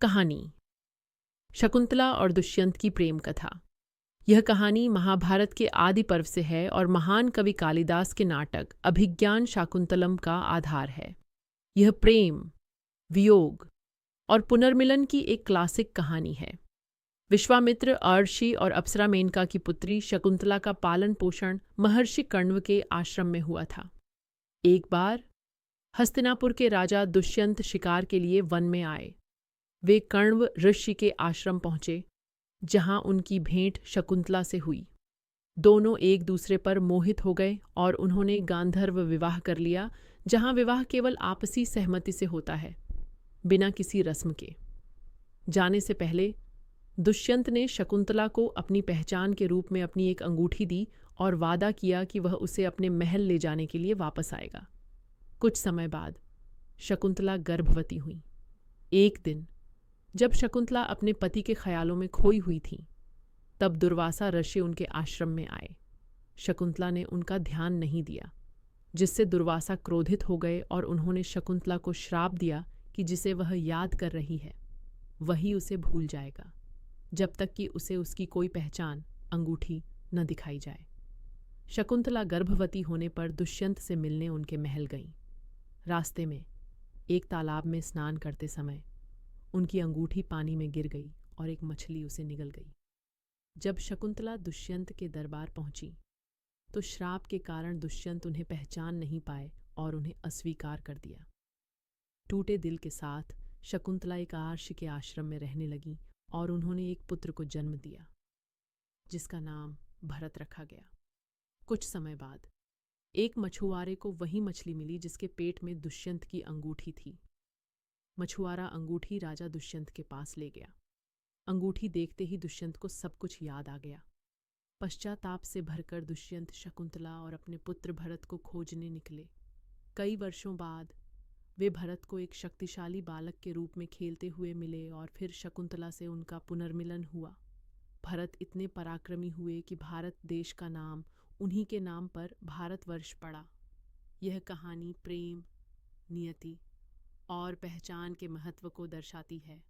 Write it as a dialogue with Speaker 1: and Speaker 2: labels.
Speaker 1: कहानी शकुंतला और दुष्यंत की प्रेम कथा। यह कहानी महाभारत के आदि पर्व से है और महान कवि कालिदास के नाटक अभिज्ञान शाकुंतलम का आधार है। यह प्रेम, वियोग और पुनर्मिलन की एक क्लासिक कहानी है। विश्वामित्र, अर्षि और अप्सरा मेनका की पुत्री शकुंतला का पालन पोषण महर्षि कण्व के आश्रम में हुआ था। एक बार हस्तिनापुर के राजा दुष्यंत शिकार के लिए वन में आए। वे कण्व ऋषि के आश्रम पहुंचे, जहां उनकी भेंट शकुंतला से हुई। दोनों एक दूसरे पर मोहित हो गए और उन्होंने गांधर्व विवाह कर लिया, जहां विवाह केवल आपसी सहमति से होता है, बिना किसी रस्म के। जाने से पहले दुष्यंत ने शकुंतला को अपनी पहचान के रूप में अपनी एक अंगूठी दी और वादा किया कि वह उसे अपने महल ले जाने के लिए वापस आएगा। कुछ समय बाद शकुंतला गर्भवती हुई। एक दिन जब शकुंतला अपने पति के ख्यालों में खोई हुई थी, तब दुर्वासा ऋषि उनके आश्रम में आए। शकुंतला ने उनका ध्यान नहीं दिया, जिससे दुर्वासा क्रोधित हो गए और उन्होंने शकुंतला को श्राप दिया कि जिसे वह याद कर रही है वही उसे भूल जाएगा, जब तक कि उसे उसकी कोई पहचान, अंगूठी न दिखाई जाए। शकुंतला गर्भवती होने पर दुष्यंत से मिलने उनके महल गईं। रास्ते में एक तालाब में स्नान करते समय उनकी अंगूठी पानी में गिर गई और एक मछली उसे निगल गई। जब शकुंतला दुष्यंत के दरबार पहुंची तो श्राप के कारण दुष्यंत उन्हें पहचान नहीं पाए और उन्हें अस्वीकार कर दिया। टूटे दिल के साथ शकुंतला एक अर्षि के आश्रम में रहने लगी और उन्होंने एक पुत्र को जन्म दिया, जिसका नाम भरत रखा गया। कुछ समय बाद एक मछुआरे को वही मछली मिली जिसके पेट में दुष्यंत की अंगूठी थी। मछुआरा अंगूठी राजा दुष्यंत के पास ले गया। अंगूठी देखते ही दुष्यंत को सब कुछ याद आ गया। पश्चाताप से भरकर दुष्यंत शकुंतला और अपने पुत्र भरत को खोजने निकले। कई वर्षों बाद वे भरत को एक शक्तिशाली बालक के रूप में खेलते हुए मिले और फिर शकुंतला से उनका पुनर्मिलन हुआ। भरत इतने पराक्रमी हुए कि भारत देश का नाम उन्हीं के नाम पर भारतवर्ष पड़ा। यह कहानी प्रेम, नियति और पहचान के महत्व को दर्शाती है।